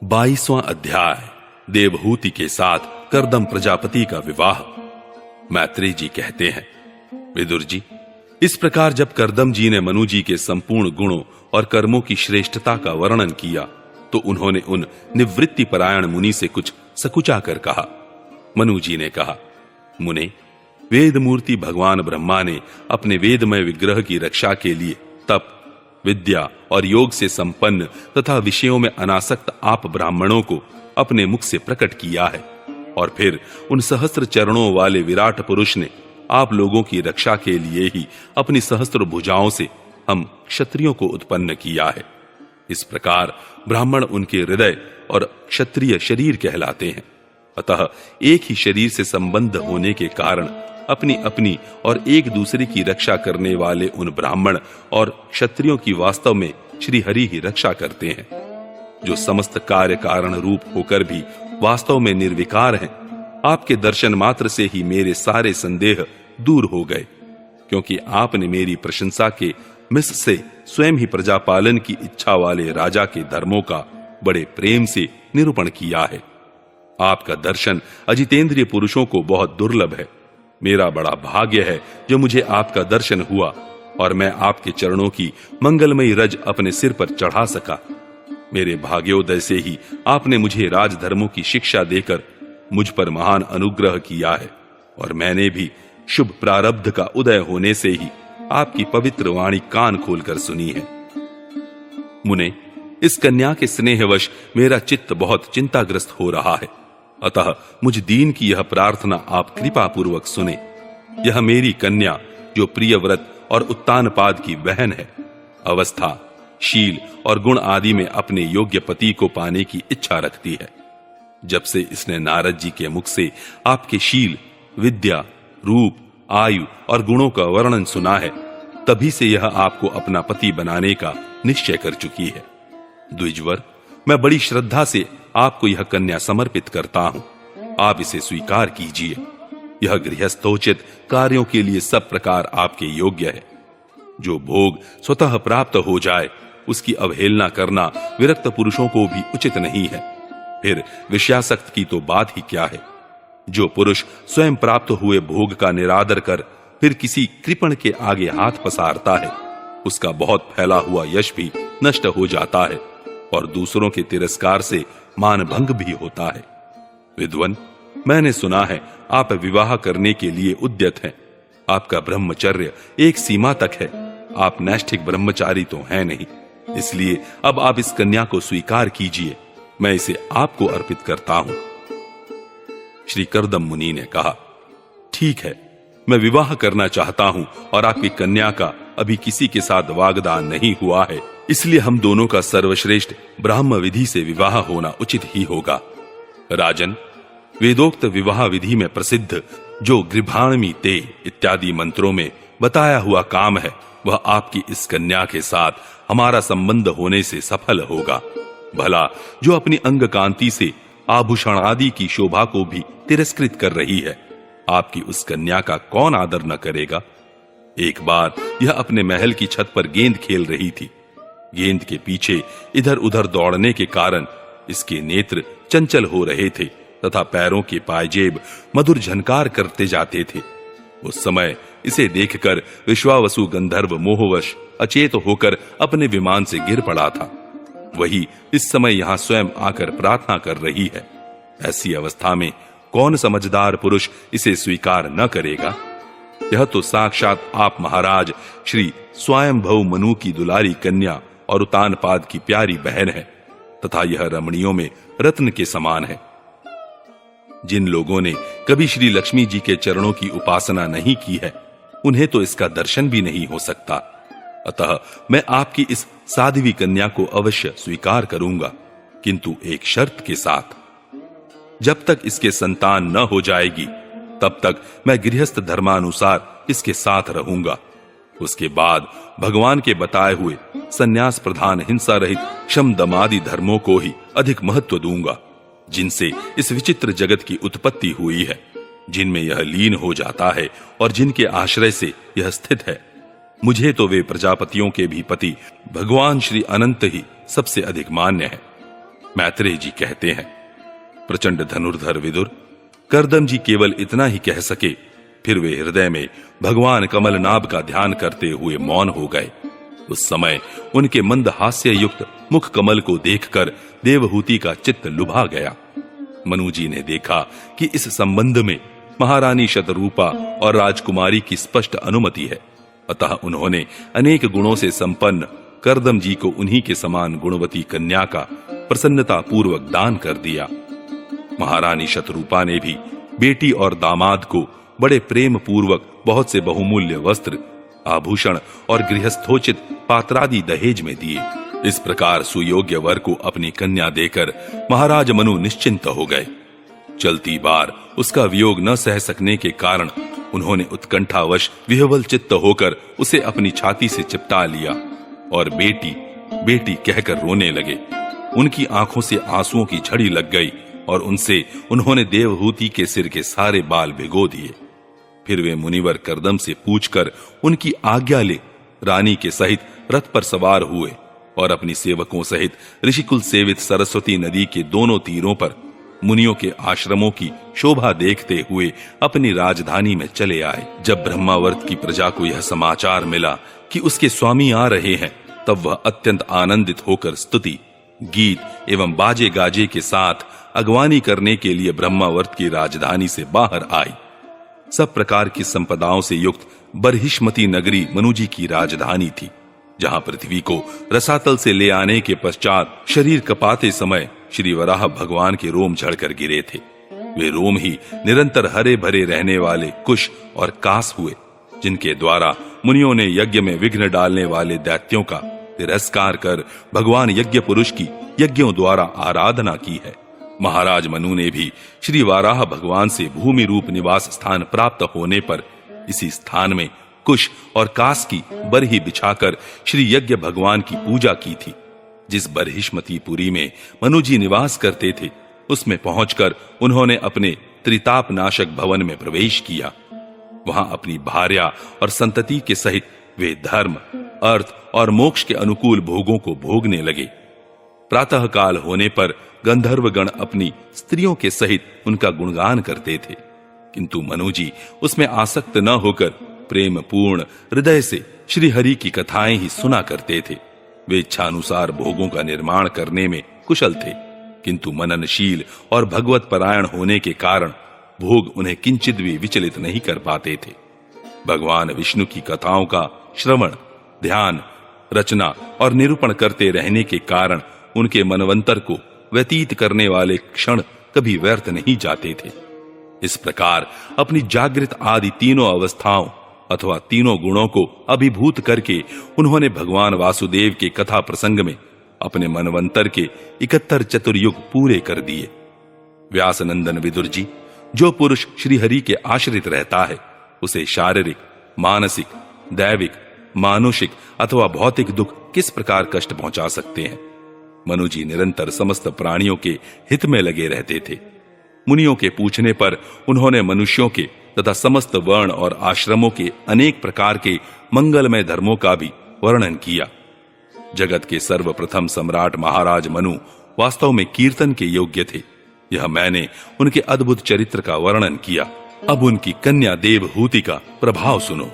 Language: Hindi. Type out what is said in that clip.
22वां अध्याय। देवहूति के साथ कर्दम प्रजापति का विवाह। मैत्रेय जी कहते हैं, विदुर जी, इस प्रकार जब कर्दम जी ने मनु जी के संपूर्ण गुणों और कर्मों की श्रेष्ठता का वर्णन किया तो उन्होंने उन निवृत्ति परायण मुनि से कुछ सकुचा कर कहा। मनु जी ने कहा, मुने, वेद मूर्ति भगवान ब्रह्मा ने अपने वेदमय विग्रह की रक्षा के लिए तप, विद्या और योग से संपन्न तथा विषयों में अनासक्त आप ब्राह्मणों को अपने मुख से प्रकट किया है, और फिर उन सहस्त्र चरणों वाले विराट पुरुष ने आप लोगों की रक्षा के लिए ही अपनी सहस्त्र भुजाओं से हम क्षत्रियों को उत्पन्न किया है। इस प्रकार ब्राह्मण उनके हृदय और क्षत्रिय शरीर कहलाते हैं। अतः एक ही शरीर से संबंध होने के कारण अपनी अपनी और एक दूसरे की रक्षा करने वाले उन ब्राह्मण और क्षत्रियों की वास्तव में श्री हरि ही रक्षा करते हैं, जो समस्त कार्य कारण रूप होकर भी वास्तव में निर्विकार हैं। आपके दर्शन मात्र से ही मेरे सारे संदेह दूर हो गए, क्योंकि आपने मेरी प्रशंसा के मिस से स्वयं ही प्रजापालन की इच्छा वाले राजा के धर्मों का बड़े प्रेम से निरूपण किया है। आपका दर्शन अजितेंद्रिय पुरुषों को बहुत दुर्लभ है। मेरा बड़ा भाग्य है जो मुझे आपका दर्शन हुआ और मैं आपके चरणों की मंगलमयी रज अपने सिर पर चढ़ा सका। मेरे भाग्योदय से ही आपने मुझे राजधर्मों की शिक्षा देकर मुझ पर महान अनुग्रह किया है, और मैंने भी शुभ प्रारब्ध का उदय होने से ही आपकी पवित्र वाणी कान खोलकर सुनी है। मुने, इस कन्या के स्नेहवश मेरा चित्त बहुत चिंताग्रस्त हो रहा है, अतः मुझ दीन की यह प्रार्थना आप कृपा पूर्वक सुने। यह मेरी कन्या, जो प्रियव्रत और उत्तानपाद की बहन है, अवस्था, शील और गुण आदि में अपने योग्य पति को पाने की इच्छा रखती है। जब से इसने नारद जी के मुख से आपके शील, विद्या, रूप, आयु और गुणों का वर्णन सुना है, तभी से यह आपको अपना पति बनाने का निश्चय कर चुकी है। द्विजवर, मैं बड़ी श्रद्धा से आपको यह कन्या समर्पित करता हूं। आप इसे स्वीकार कीजिए। यह गृहस्थोचित कार्यों के लिए सब प्रकार आपके योग्य है। जो भोग स्वतः प्राप्त हो जाए उसकी अवहेलना करना विरक्त पुरुषों को भी उचित नहीं है। फिर विषयासक्त की तो बात ही क्या है। जो पुरुष स्वयं प्राप्त हुए भोग का निरादर कर फिर किसी कृपण के आगे हाथ पसारता है, उसका बहुत फैला हुआ यश भी नष्ट हो जाता है और दूसरों के तिरस्कार से मान भंग भी होता है। विद्वन, मैंने सुना है आप विवाह करने के लिए उद्यत हैं। आपका ब्रह्मचर्य एक सीमा तक है। आप नैष्ठिक ब्रह्मचारी तो हैं नहीं, इसलिए अब आप इस कन्या को स्वीकार कीजिए। मैं इसे आपको अर्पित करता हूं। श्री कर्दम मुनि ने कहा, ठीक है, मैं विवाह करना चाहता हूं और आपकी कन्या का अभी किसी के साथ वागदान नहीं हुआ है, इसलिए हम दोनों का सर्वश्रेष्ठ ब्राह्म विधि से विवाह होना उचित ही होगा। राजन, वेदोक्त विवाह विधि में प्रसिद्ध जो गृभाणमी ते इत्यादि मंत्रों में बताया हुआ काम है, वह आपकी इस कन्या के साथ हमारा संबंध होने से सफल होगा। भला जो अपनी अंग कांति से आभूषण आदि की शोभा को भी तिरस्कृत कर रही है, आपकी उस कन्या का कौन आदर न करेगा। एक बार यह अपने महल की छत पर गेंद खेल रही थी। गेंद के पीछे इधर उधर दौड़ने के कारण इसके नेत्र चंचल हो रहे थे तथा पैरों के पायजेब मधुर झनकार करते जाते थे। उस समय इसे देखकर विश्वावसु गंधर्व मोहवश अचेत होकर अपने विमान से गिर पड़ा था। वही इस समय यहां स्वयं आकर प्रार्थना कर रही है। ऐसी अवस्था में कौन समझदार पुरुष इसे स्वीकार न करेगा। यह तो साक्षात आप महाराज श्री स्वयंभव मनु की दुलारी कन्या और उत्तानपाद की प्यारी बहन है तथा यह रमणियों में रत्न के समान है। जिन लोगों ने कभी श्री लक्ष्मी जी के चरणों की उपासना नहीं की है, उन्हें तो इसका दर्शन भी नहीं हो सकता। अतः मैं आपकी इस साध्वी कन्या को अवश्य स्वीकार करूंगा, किंतु एक शर्त के साथ। जब तक इसके संतान न हो जाएगी तब तक मैं गृहस्थ धर्मानुसार इसके साथ रहूंगा। उसके बाद भगवान के बताए हुए संन्यास प्रधान हिंसा रहित क्षम दमादि धर्मों को ही अधिक महत्व दूंगा, जिनसे इस विचित्र जगत की उत्पत्ति हुई है, जिनमें यह लीन हो जाता है और जिनके आश्रय से यह स्थित है। मुझे तो वे प्रजापतियों के भी पति भगवान श्री अनंत ही सबसे अधिक मान्य है। मैत्रेय जी कहते हैं, प्रचंड धनुर्धर विदुर, कर्दम जी केवल इतना ही कह सके, फिर वे हृदय में भगवान कमलनाभ का ध्यान करते हुए मौन हो गए। उस समय उनके मंद हास्य युक्त मुख कमल को देखकर देवहूति का चित्त लुभा गया। मनु जी ने देखा कि इस संबंध में महारानी शतरूपा और राजकुमारी की स्पष्ट अनुमति है, अतः उन्होंने अनेक गुणों से संपन्न कर्दम जी को उन्हीं के समान गुणवती कन्या का प्रसन्नता पूर्वक दान कर दिया। महारानी शतरूपा ने भी बेटी और दामाद को बड़े प्रेम पूर्वक बहुत से बहुमूल्य वस्त्र, आभूषण और गृहस्थोचित पात्रादि दहेज में दिए। इस प्रकार सुयोग्य वर को अपनी कन्या देकर महाराज मनु निश्चिंत हो गए। चलती बार उसका वियोग न सह सकने के कारण उन्होंने उत्कंठावश विह्वल चित्त होकर उसे अपनी छाती से चिपटा लिया और बेटी बेटी कहकर रोने लगे। उनकी आंखों से आंसुओं की झड़ी लग गई और उनसे उन्होंने देवहूति के सिर के सारे बाल भिगो दिए। फिर वे मुनिवर कर्दम से पूछकर उनकी आज्ञा ले रानी के सहित रथ पर सवार हुए और अपनी सेवकों सहित ऋषिकुल सेवित सरस्वती नदी के दोनों तीरों पर मुनियों के आश्रमों की शोभा देखते हुए अपनी राजधानी में चले आए। जब ब्रह्मावर्त की प्रजा को यह समाचार मिला कि उसके स्वामी आ रहे हैं, तब वह अत्यंत आनंदित होकर स्तुति, गीत एवं बाजे गाजे के साथ अगवानी करने के लिए ब्रह्मावर्त की राजधानी से बाहर आई। सब प्रकार की संपदाओं से युक्त बरहिष्मती नगरी मनुजी की राजधानी थी, जहां पृथ्वी को रसातल से ले आने के पश्चात शरीर कपाते समय श्री वराह भगवान के रोम झड़कर गिरे थे। वे रोम ही निरंतर हरे भरे रहने वाले कुश और कास हुए, जिनके द्वारा मुनियों ने यज्ञ में विघ्न डालने वाले दैत्यों का तिरस्कार कर भगवान यज्ञ पुरुष की यज्ञों द्वारा आराधना की है। महाराज मनु ने भी श्री वाराह भगवान से भूमि रूप निवास स्थान प्राप्त होने पर इसी स्थान में कुश और कास की बरही बिछाकर श्री यज्ञ भगवान की पूजा की थी। जिस बरहिष्मतीपुरी में मनुजी निवास करते थे, उसमें पहुंचकर उन्होंने अपने त्रिताप नाशक भवन में प्रवेश किया। वहां अपनी भार्या और संतति के सहित वे धर्म, अर्थ और मोक्ष के अनुकूल भोगों को भोगने लगे। प्रातः काल होने पर गंधर्वगण अपनी स्त्रियों के सहित उनका गुणगान करते थे, किंतु मनुजी उसमें आसक्त न होकर प्रेम पूर्ण हृदय से श्री हरि की कथाएं ही सुना करते थे। वे इच्छानुसार भोगों का निर्माण करने में कुशल थे, किंतु मननशील और भगवत परायण होने के कारण भोग उन्हें किंचित भी विचलित नहीं कर पाते थे। भगवान विष्णु की कथाओं का श्रवण, ध्यान, रचना और निरूपण करते रहने के कारण उनके मनवंतर को व्यतीत करने वाले क्षण कभी व्यर्थ नहीं जाते थे। इस प्रकार अपनी जागृत आदि तीनों अवस्थाओं अथवा तीनों गुणों को अभिभूत करके उन्होंने भगवान वासुदेव के कथा प्रसंग में अपने मनवंतर के 71 चतुर्युग पूरे कर दिए। व्यासनंदन विदुर जी, जो पुरुष श्री हरि के आश्रित रहता है, उसे शारीरिक, मानसिक, दैविक, मानुषिक अथवा भौतिक दुख किस प्रकार कष्ट पहुंचा सकते हैं। मनुजी निरंतर समस्त प्राणियों के हित में लगे रहते थे। मुनियों के पूछने पर उन्होंने मनुष्यों के तथा समस्त वर्ण और आश्रमों के अनेक प्रकार के मंगलमय धर्मों का भी वर्णन किया। जगत के सर्वप्रथम सम्राट महाराज मनु वास्तव में कीर्तन के योग्य थे। यह मैंने उनके अद्भुत चरित्र का वर्णन किया। अब उनकी कन्या देवहूति का प्रभाव सुनो।